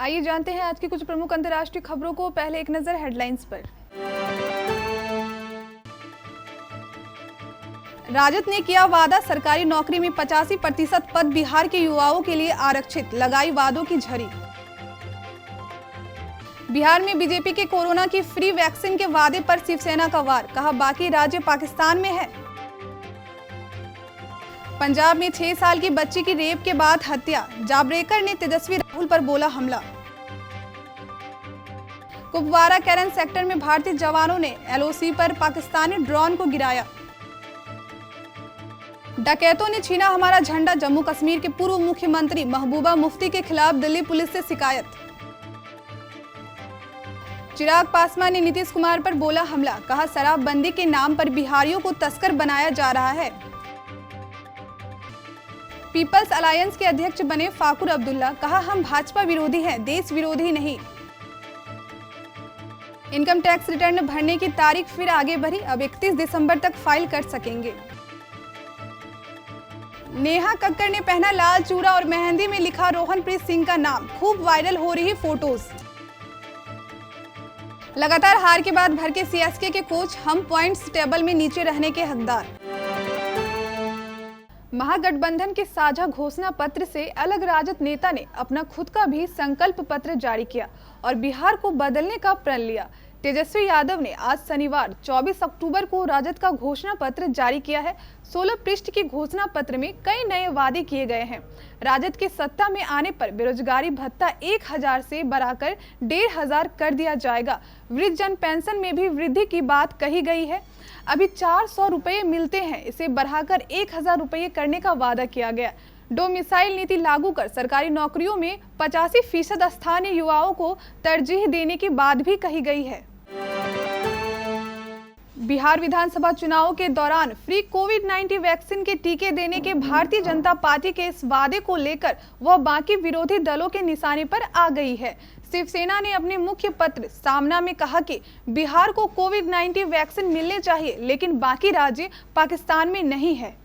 आइए जानते हैं आज की कुछ प्रमुख अंतर्राष्ट्रीय खबरों को। पहले एक नजर हेडलाइंस पर। राजद ने किया वादा, सरकारी नौकरी में 85% पद बिहार के युवाओं के लिए आरक्षित, लगाई वादों की झड़ी। बिहार में बीजेपी के कोरोना की फ्री वैक्सीन के वादे पर शिवसेना का वार, कहा बाकी राज्य पाकिस्तान में है। पंजाब में 6 साल की बच्ची की रेप के बाद हत्या, जावड़ेकर ने तेजस्वी राहुल पर बोला हमला। कुपवारा कैरन सेक्टर में भारतीय जवानों ने एलओसी पर पाकिस्तानी ड्रोन को गिराया। डकैतों ने छीना हमारा झंडा, जम्मू कश्मीर के पूर्व मुख्यमंत्री महबूबा मुफ्ती के खिलाफ दिल्ली पुलिस से शिकायत। चिराग पासवान ने नीतीश कुमार पर बोला हमला, कहा शराबबंदी के नाम पर बिहारियों को तस्कर बनाया जा रहा है। पीपल्स अलायंस के अध्यक्ष बने फाकुर अब्दुल्ला, कहा हम भाजपा विरोधी हैं, देश विरोधी नहीं। इनकम टैक्स रिटर्न भरने की तारीख फिर आगे बढ़ी, अब 31 दिसंबर तक फाइल कर सकेंगे। नेहा कक्कड़ ने पहना लाल चूड़ा और मेहंदी में लिखा रोहनप्रीत सिंह का नाम, खूब वायरल हो रही फोटोज। लगातार हार के बाद भर के सीएसके के कोच, हम पॉइंट्स टेबल में नीचे रहने के हकदार। महागठबंधन के साझा घोषणा पत्र से अलग राजद नेता ने अपना खुद का भी संकल्प पत्र जारी किया और बिहार को बदलने का प्रण लिया। तेजस्वी यादव ने आज शनिवार 24 अक्टूबर को राजद का घोषणा पत्र जारी किया है। 16 पृष्ठ की घोषणा पत्र में कई नए वादे किए गए हैं। राजद के सत्ता में आने पर बेरोजगारी भत्ता 1000 से बढ़ाकर 1500 कर दिया जाएगा। वृद्धजन पेंशन में भी वृद्धि की बात कही गई है। अभी 400 रुपये मिलते हैं, इसे बढ़ाकर 1000 रुपये करने का वादा किया गया। डोमिसाइल नीति लागू कर सरकारी नौकरियों में 85% स्थानीय युवाओं को तरजीह देने की बात भी कही गई है। बिहार विधानसभा चुनावों के दौरान फ्री कोविड-19 वैक्सीन के टीके देने के भारतीय जनता पार्टी के इस वादे को लेकर वह बाकी विरोधी दलों के निशाने पर आ गई है। शिवसेना ने अपने मुख्य पत्र सामना में कहा कि बिहार को कोविड-19 वैक्सीन मिलने चाहिए, लेकिन बाकी राज्य पाकिस्तान में नहीं है।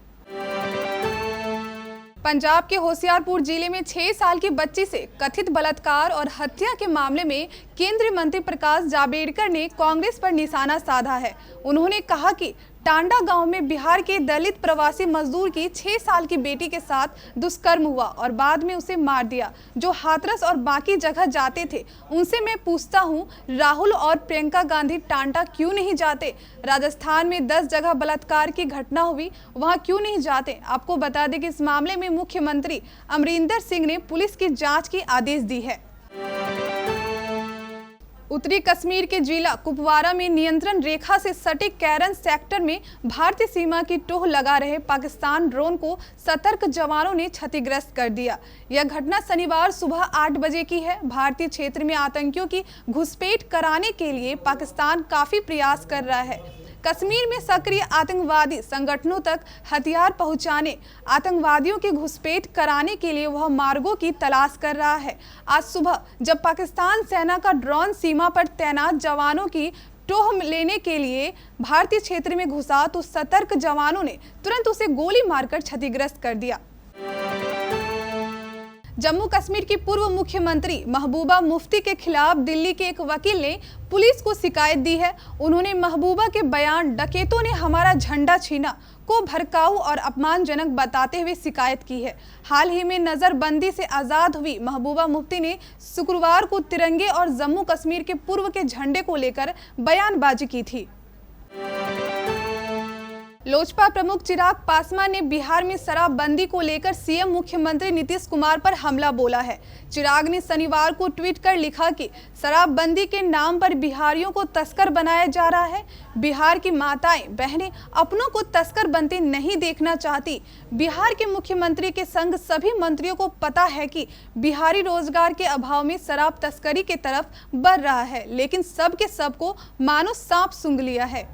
पंजाब के होशियारपुर जिले में 6 साल की बच्ची से कथित बलात्कार और हत्या के मामले में केंद्रीय मंत्री प्रकाश जावड़ेकर ने कांग्रेस पर निशाना साधा है। उन्होंने कहा कि टांडा गांव में बिहार के दलित प्रवासी मजदूर की 6 साल की बेटी के साथ दुष्कर्म हुआ और बाद में उसे मार दिया। जो हाथरस और बाकी जगह जाते थे उनसे मैं पूछता हूं, राहुल और प्रियंका गांधी टांडा क्यों नहीं जाते? राजस्थान में 10 जगह बलात्कार की घटना हुई, वहां क्यों नहीं जाते? आपको बता दें कि इस मामले में मुख्यमंत्री अमरिंदर सिंह ने पुलिस की जाँच की आदेश दी है। उत्तरी कश्मीर के जिला कुपवारा में नियंत्रण रेखा से सटे कैरन सेक्टर में भारतीय सीमा की टोह लगा रहे पाकिस्तान ड्रोन को सतर्क जवानों ने क्षतिग्रस्त कर दिया। यह घटना शनिवार सुबह 8 बजे की है। भारतीय क्षेत्र में आतंकियों की घुसपैठ कराने के लिए पाकिस्तान काफी प्रयास कर रहा है। कश्मीर में सक्रिय आतंकवादी संगठनों तक हथियार पहुंचाने, आतंकवादियों की घुसपैठ कराने के लिए वह मार्गों की तलाश कर रहा है। आज सुबह जब पाकिस्तान सेना का ड्रोन सीमा पर तैनात जवानों की टोह लेने के लिए भारतीय क्षेत्र में घुसा तो सतर्क जवानों ने तुरंत उसे गोली मारकर क्षतिग्रस्त कर दिया। जम्मू कश्मीर की पूर्व मुख्यमंत्री महबूबा मुफ्ती के खिलाफ दिल्ली के एक वकील ने पुलिस को शिकायत दी है। उन्होंने महबूबा के बयान डकैतों ने हमारा झंडा छीना को भड़काऊ और अपमानजनक बताते हुए शिकायत की है। हाल ही में नजरबंदी से आजाद हुई महबूबा मुफ्ती ने शुक्रवार को तिरंगे और जम्मू कश्मीर के पूर्व के झंडे को लेकर बयानबाजी की थी। लोजपा प्रमुख चिराग पासवान ने बिहार में शराबबंदी को लेकर सीएम मुख्यमंत्री नीतीश कुमार पर हमला बोला है। चिराग ने शनिवार को ट्वीट कर लिखा कि शराबबंदी के नाम पर बिहारियों को तस्कर बनाया जा रहा है। बिहार की माताएं बहनें अपनों को तस्कर बनते नहीं देखना चाहती। बिहार के मुख्यमंत्री के संग सभी मंत्रियों को पता है कि बिहारी रोजगार के अभाव में शराब तस्करी के तरफ बढ़ रहा है, लेकिन सब के सब को मानो सांप सूंघ लिया है।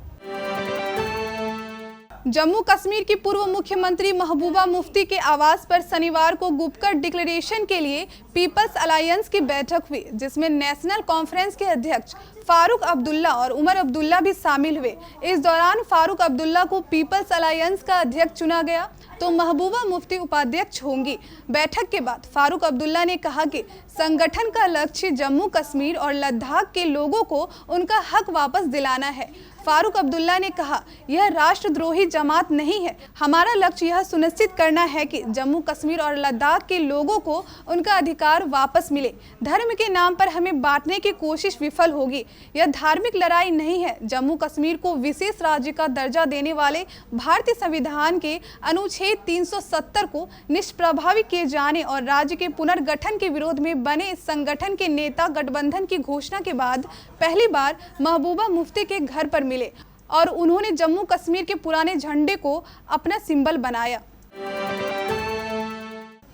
जम्मू कश्मीर की पूर्व मुख्यमंत्री महबूबा मुफ्ती के आवास पर शनिवार को गुपकर डिक्लेरेशन के लिए पीपल्स अलायंस की बैठक हुई, जिसमें नेशनल कॉन्फ्रेंस के अध्यक्ष फारूक अब्दुल्ला और उमर अब्दुल्ला भी शामिल हुए। इस दौरान फारूक अब्दुल्ला को पीपल्स अलायंस का अध्यक्ष चुना गया तो महबूबा मुफ्ती उपाध्यक्ष होंगी। बैठक के बाद फारूक अब्दुल्ला ने कहा कि संगठन का लक्ष्य जम्मू कश्मीर और लद्दाख के लोगों को उनका हक वापस दिलाना है। फारूक अब्दुल्ला ने कहा, यह राष्ट्रद्रोही जमात नहीं है। हमारा लक्ष्य यह सुनिश्चित करना है कि जम्मू कश्मीर और लद्दाख के लोगों को उनका अधिकार वापस मिले। धर्म के नाम पर हमें बांटने की कोशिश विफल होगी। यह धार्मिक लड़ाई नहीं है। जम्मू कश्मीर को विशेष राज्य का दर्जा देने वाले भारतीय संविधान के अनुच्छेद 370 को निष्प्रभावी किए जाने और राज्य के पुनर्गठन के विरोध में बने इस संगठन के नेता गठबंधन की घोषणा के बाद पहली बार महबूबा मुफ्ती के घर पर मिले और उन्होंने जम्मू कश्मीर के पुराने झंडे को अपना सिंबल बनाया।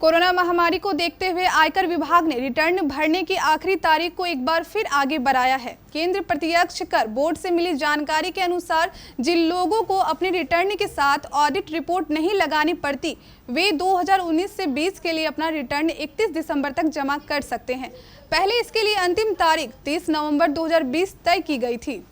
कोरोना महामारी को देखते हुए आयकर विभाग ने रिटर्न भरने की आखिरी तारीख को एक बार फिर आगे बढ़ाया है। केंद्र प्रत्यक्ष कर बोर्ड से मिली जानकारी के अनुसार जिन लोगों को अपने रिटर्न के साथ ऑडिट रिपोर्ट नहीं लगानी पड़ती, वे 2019 से 20 के लिए अपना रिटर्न 31 दिसंबर तक जमा कर सकते हैं। पहले इसके लिए अंतिम तारीख 30 नवंबर 2020 तय की गई थी।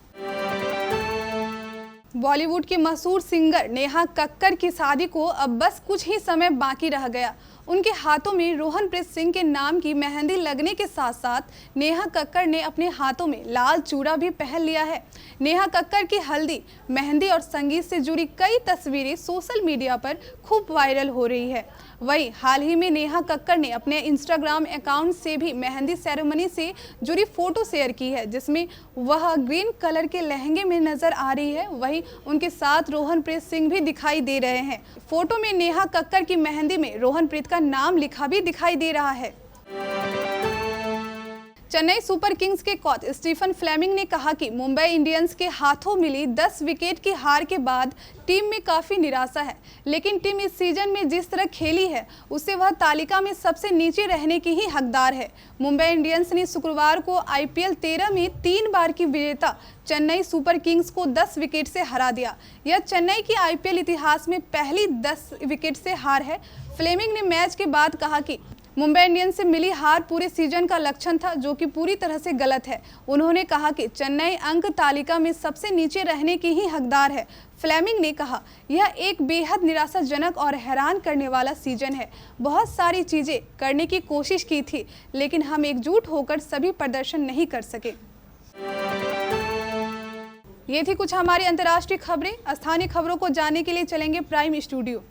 बॉलीवुड की मशहूर सिंगर नेहा कक्कर की शादी को अब बस कुछ ही समय बाकी रह गया। उनके हाथों में रोहनप्रीत सिंह के नाम की मेहंदी लगने के साथ साथ नेहा कक्कर ने अपने हाथों में लाल चूड़ा भी पहन लिया है। नेहा कक्कर की हल्दी, मेहंदी और संगीत से जुड़ी कई तस्वीरें सोशल मीडिया पर खूब वायरल हो रही है। वहीं हाल ही में नेहा कक्कर ने अपने इंस्टाग्राम अकाउंट से भी मेहंदी सेरेमनी से जुड़ी फोटो शेयर की है, जिसमें वह ग्रीन कलर के लहंगे में नजर आ रही है। वहीं उनके साथ रोहनप्रीत सिंह भी दिखाई दे रहे हैं। फोटो में नेहा कक्कर की मेहंदी में रोहनप्रीत का नाम लिखा भी दिखाई दे रहा है। चेन्नई सुपर किंग्स के कोच स्टीफन फ्लेमिंग ने कहा कि मुंबई इंडियंस के हाथों मिली 10 विकेट की हार के बाद टीम में काफ़ी निराशा है, लेकिन टीम इस सीजन में जिस तरह खेली है उससे वह तालिका में सबसे नीचे रहने की ही हकदार है। मुंबई इंडियंस ने शुक्रवार को IPL 13 में 3 बार की विजेता चेन्नई सुपर किंग्स को 10 विकेट से हरा दिया। यह चेन्नई की IPL इतिहास में पहली 10 विकेट से हार है। फ्लेमिंग ने मैच के बाद कहा कि मुंबई इंडियंस से मिली हार पूरे सीजन का लक्षण था, जो कि पूरी तरह से गलत है। उन्होंने कहा कि चेन्नई अंक तालिका में सबसे नीचे रहने की ही हकदार है। फ्लेमिंग ने कहा, यह एक बेहद निराशाजनक और हैरान करने वाला सीजन है। बहुत सारी चीज़ें करने की कोशिश की थी, लेकिन हम एकजुट होकर सभी प्रदर्शन नहीं कर सके। ये थी कुछ हमारी अंतर्राष्ट्रीय खबरें। स्थानीय खबरों को जानने के लिए चलेंगे प्राइम स्टूडियो।